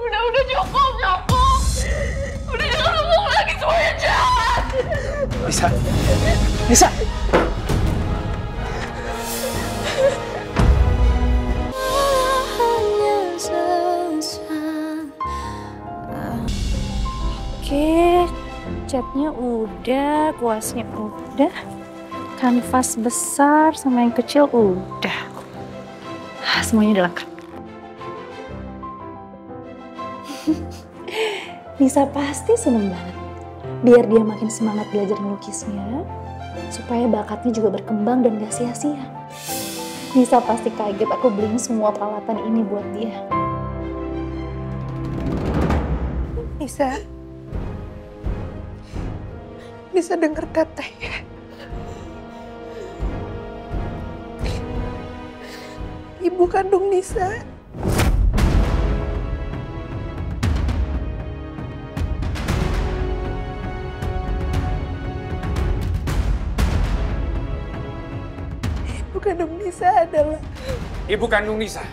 Udah cukup. Udah jangan ngomong lagi, semuanya jahat. Nisa. Oke, catnya udah, kuasnya udah, kanvas besar sama yang kecil udah. Semuanya udah lengkap. Nisa pasti seneng banget. Biar dia makin semangat belajar melukisnya, supaya bakatnya juga berkembang dan gak sia-sia. Nisa pasti kaget aku beliin semua peralatan ini buat dia. Nisa denger teteh ya. Ibu kandung Nisa. Ibu kandung Nisa adalah... Ibu kandung Nisa.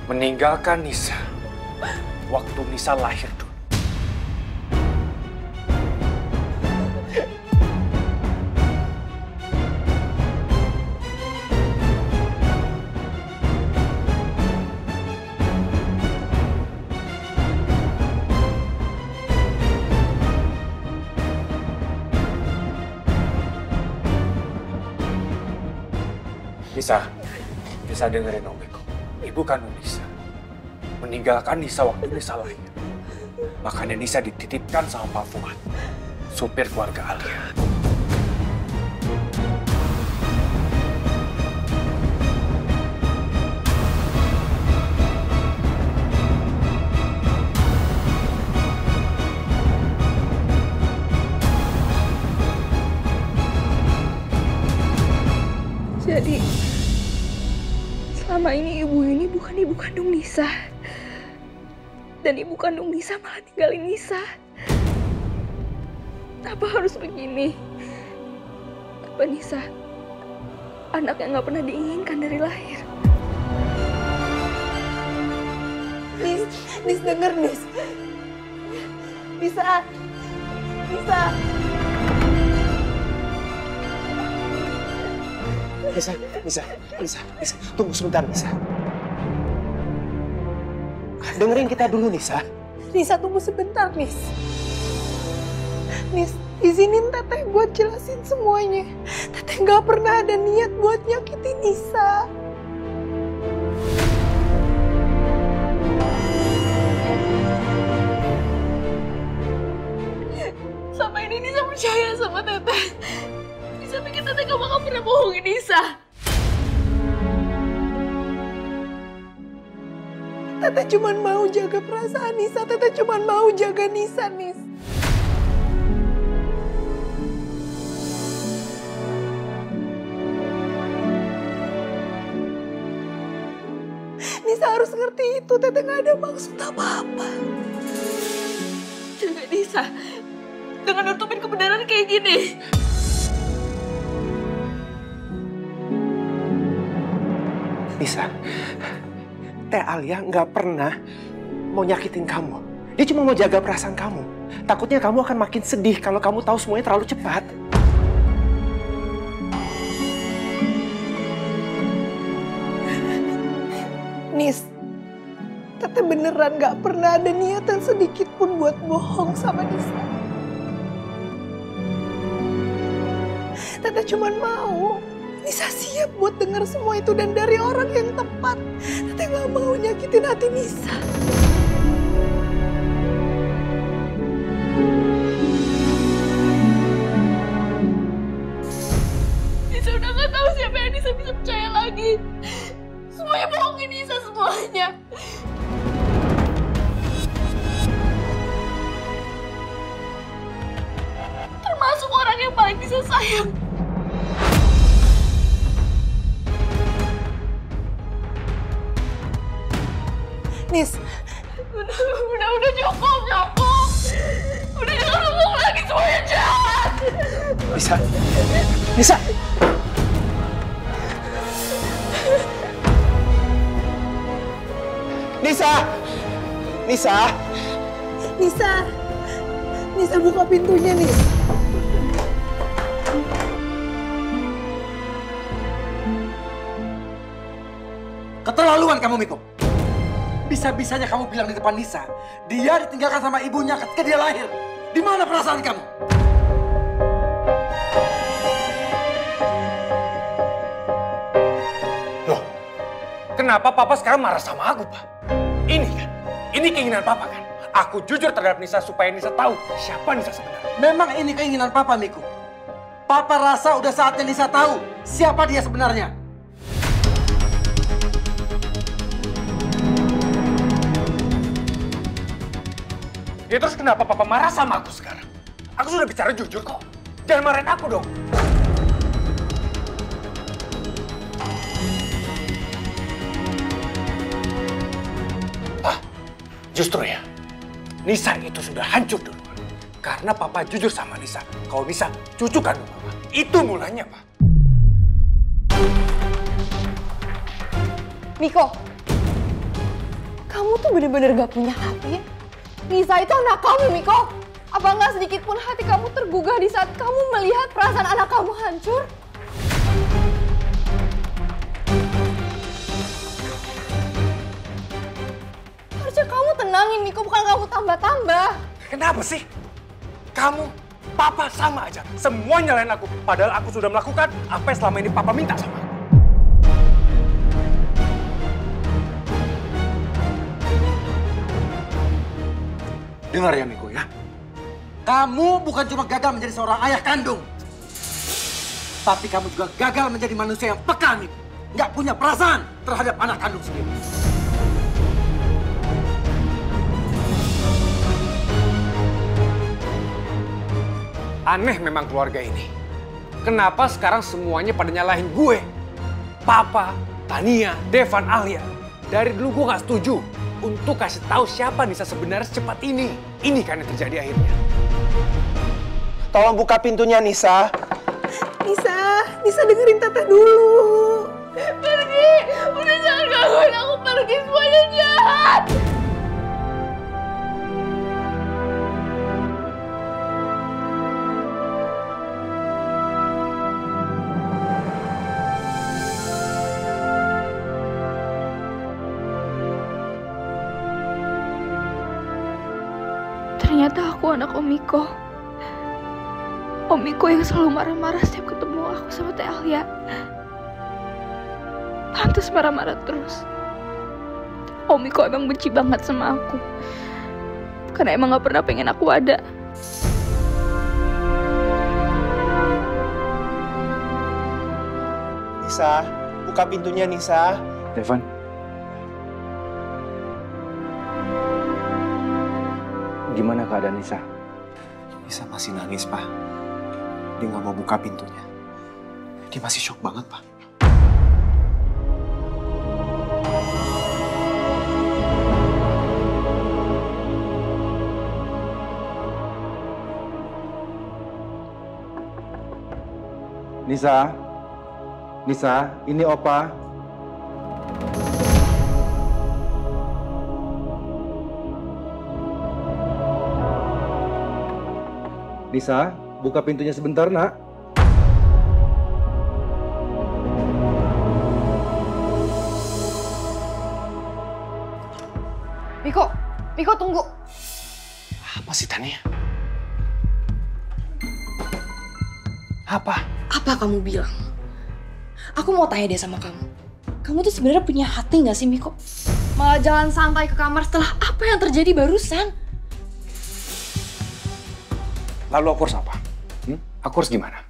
Meninggalkan Nisa waktu Nisa lahir dulu. Nisa dengerin Om Eko. Ibu kandung Nisa meninggalkan Nisa waktu Nisa lahir. Makanya Nisa dititipkan sama Pak Fuad, supir keluarga Alia. Jadi, selama ini ibu ini bukan ibu kandung Nisa. Dan ibu kandung Nisa malah tinggalin Nisa. Apa harus begini? Apa Nisa anak yang gak pernah diinginkan dari lahir? Nis denger Nis. Nisa. Nisa, tunggu sebentar, Nisa. Dengerin kita dulu, Nisa. Nisa tunggu sebentar, Nis. Nis, izinin teteh buat jelasin semuanya. Teteh gak pernah ada niat buat nyakitin Nisa. Sama ini Nisa percaya sama teteh. Nisa pikir teteh gak bakal pernah bohongin Nisa. Teteh cuma mau jaga perasaan Nisa. Teteh cuma mau jaga Nisa, Nis. Nisa harus ngerti itu. Teteh gak ada maksud apa-apa. Jaga Nisa dengan nutupin kebenaran kayak gini. Nisa, Teh Alia nggak pernah mau nyakitin kamu. Dia cuma mau jaga perasaan kamu. Takutnya kamu akan makin sedih kalau kamu tahu semuanya terlalu cepat. Nis, teteh beneran gak pernah ada niatan sedikit pun buat bohong sama Nisa. Teteh cuma mau Nisa siap buat denger semua itu dan dari orang yang tepat. Teteh gak mau nyakitin hati Nisa. Nisa udah gak tahu siapa yang Nisa bisa percaya lagi. Semuanya bohongin Nisa semuanya. Termasuk orang yang paling Nisa sayang. Nis, udah cukup. Udah jangan ngomong lagi, semuanya jahat. Nisa. Nisa! Nisa! Nisa! Nisa buka pintunya, Nis. Keterlaluan kamu, Miko. Bisa-bisanya kamu bilang di depan Nisa, dia ditinggalkan sama ibunya ketika dia lahir. Di mana perasaan kamu? Loh, kenapa Papa sekarang marah sama aku, Pak? Ini kan, ini keinginan Papa kan? Aku jujur terhadap Nisa supaya Nisa tahu siapa Nisa sebenarnya. Memang ini keinginan Papa, Miko. Papa rasa udah saatnya Nisa tahu siapa dia sebenarnya. Ya terus kenapa Papa marah sama aku sekarang? Aku sudah bicara jujur kok. Jangan marahin aku dong. Ah, justru ya, Nisa itu sudah hancur duluan. Karena Papa jujur sama Nisa. Kalau Nisa cucu kandung Papa. Itu mulanya, Pak. Miko, kamu tuh bener-bener gak punya hati ya? Nisa itu anak kamu, Miko. Apa nggak sedikit pun hati kamu tergugah di saat kamu melihat perasaan anak kamu hancur? Harusnya kamu tenangin, Miko, bukan kamu tambah-tambah. Kenapa sih? Kamu, Papa sama aja. Semua nyalain aku. Padahal aku sudah melakukan apa yang selama ini Papa minta sama aku. Dengar ya, Miko ya. Kamu bukan cuma gagal menjadi seorang ayah kandung. Tapi kamu juga gagal menjadi manusia yang peka, Miko. Nggak punya perasaan terhadap anak kandung sendiri. Aneh memang keluarga ini. Kenapa sekarang semuanya pada nyalahin gue? Papa, Tania, Devan, Alia. Dari dulu gue nggak setuju untuk kasih tahu siapa Nisa sebenarnya secepat ini. Ini kan yang terjadi akhirnya. Tolong buka pintunya, Nisa. Nisa dengerin Teteh dulu. Pergi! Udah jangan gangguin aku, pergi, semuanya jahat! Ternyata aku anak Om Miko. Om Miko yang selalu marah-marah setiap ketemu aku sama Teh Alia. Pantes marah-marah terus. Om Miko emang benci banget sama aku. Karena emang gak pernah pengen aku ada. Nisa, buka pintunya, Nisa. Devan. Gimana keadaan Nisa? Nisa masih nangis, Pak. Dia nggak mau buka pintunya. Dia masih shock banget, Pak. Nisa, Nisa, ini Opa. Nisa, buka pintunya sebentar, Nak. Miko tunggu. Apa sih, Tania? Apa? Apa kamu bilang? Aku mau tanya deh sama kamu. Kamu tuh sebenarnya punya hati nggak sih, Miko? Malah jalan santai ke kamar setelah apa yang terjadi barusan. Lalu aku harus apa? Aku harus gimana?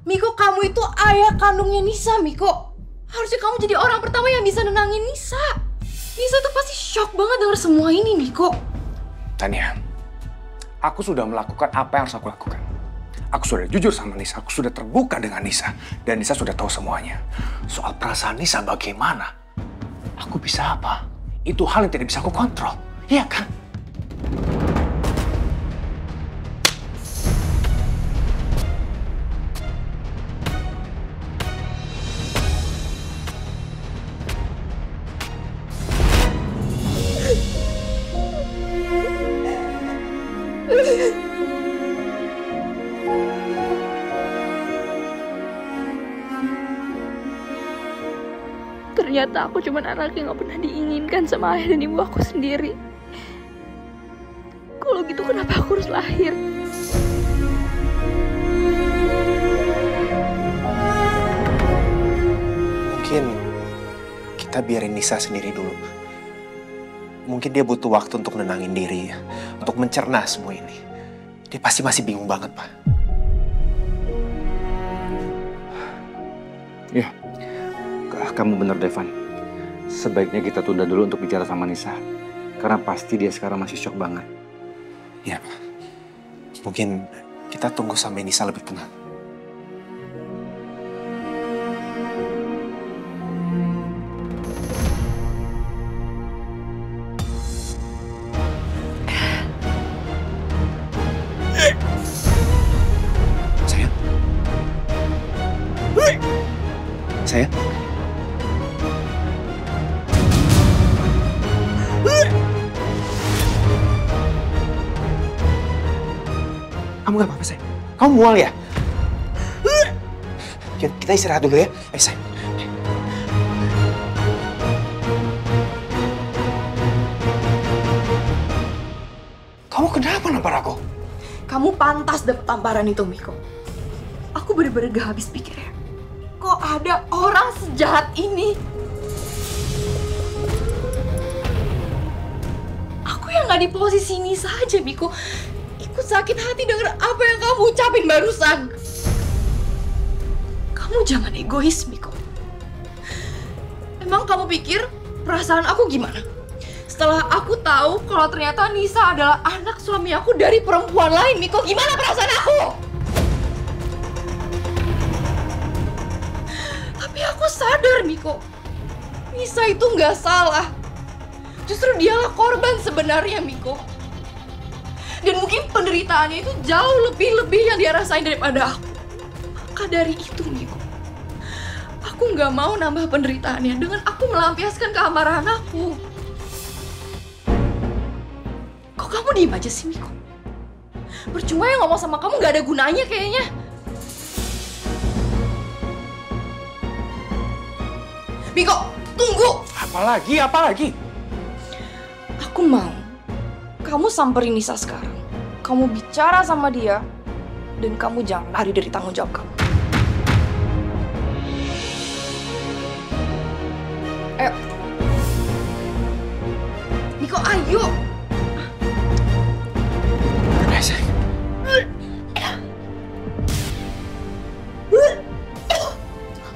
Miko, kamu itu ayah kandungnya Nisa, Miko. Harusnya kamu jadi orang pertama yang bisa nenangin Nisa. Nisa tuh pasti shock banget denger semua ini, Miko. Tania, aku sudah melakukan apa yang harus aku lakukan. Aku sudah jujur sama Nisa, aku sudah terbuka dengan Nisa. Dan Nisa sudah tahu semuanya. Soal perasaan Nisa bagaimana? Aku bisa apa? Itu hal yang tidak bisa aku kontrol. Iya kan? Ternyata aku cuma anak yang gak pernah diinginkan sama ayah dan ibu aku sendiri. Kalau gitu kenapa aku harus lahir? Mungkin kita biarin Nisa sendiri dulu. Mungkin dia butuh waktu untuk nenangin diri, untuk mencerna semua ini. Dia pasti masih bingung banget, Pak. Ya, kamu bener Devan. Sebaiknya kita tunda dulu untuk bicara sama Nisa. Karena pasti dia sekarang masih shock banget. Iya, Pak. Mungkin kita tunggu sampai Nisa lebih tenang. Sayang. Kamu gak apa-apa, sayang? Kamu mual ya? Kita istirahat dulu ya. Ayo, sayang. Kamu kenapa nampar aku? Kamu pantas dapat tamparan itu, Miko. Aku bener-bener gak habis pikir ya. Kok ada orang sejahat ini? Aku yang gak di posisi ini saja, Miko. Ikut sakit hati denger apa yang kamu ucapin barusan. Kamu jangan egois, Miko. Emang kamu pikir perasaan aku gimana? Setelah aku tahu kalau ternyata Nisa adalah anak suami aku dari perempuan lain, Miko, gimana perasaan aku? Tapi aku sadar, Miko, Nisa itu nggak salah. Justru dialah korban sebenarnya, Miko. Dan mungkin penderitaannya itu jauh lebih yang dia rasain daripada aku. Maka dari itu, Miko, aku nggak mau nambah penderitaannya dengan aku melampiaskan keamarahan aku. Kok kamu diem aja sih, Miko? Percuma yang ngomong sama kamu nggak ada gunanya kayaknya. Miko, tunggu! Apa lagi? Aku mau kamu samperin Nisa sekarang. Kamu bicara sama dia, dan kamu jangan lari dari tanggung jawab kamu. Ayo. Miko, ayo! Ayo, sayang.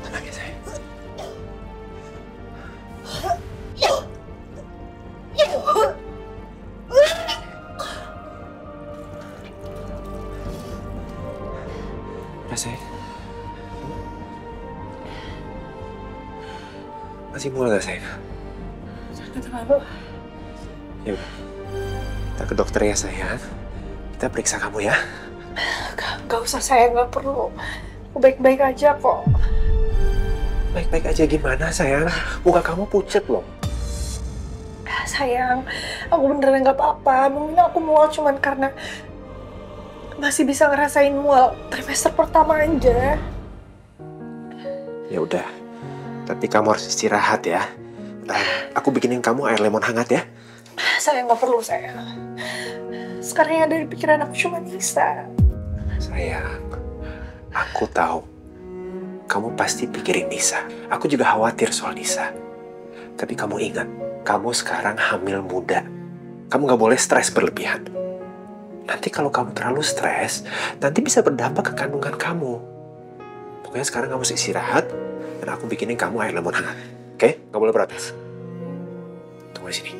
Tenang ya, sayang. Sayang. Masih mual gak, sayang? Jangan terlalu. Ya udah. Kita ke dokter ya, sayang. Kita periksa kamu ya. Gak usah, saya nggak perlu. Aku baik-baik aja kok. Baik-baik aja gimana, sayang? Muka kamu pucet loh. Sayang, aku beneran nggak apa-apa. Mungkin aku mual cuman karena masih bisa ngerasain mual trimester pertama aja. Ya udah. Tapi kamu harus istirahat ya. Aku bikinin kamu air lemon hangat ya. Saya nggak perlu, sayang. Sekarang yang ada di pikiran aku cuma Nisa. Sayang, aku tahu. Kamu pasti pikirin Nisa. Aku juga khawatir soal Nisa. Tapi kamu ingat, kamu sekarang hamil muda. Kamu nggak boleh stres berlebihan. Nanti kalau kamu terlalu stres, nanti bisa berdampak ke kandungan kamu. Pokoknya sekarang kamu harus istirahat, dan aku bikinin kamu air lemon hangat. Oke? Nggak boleh protes. Tunggu di sini.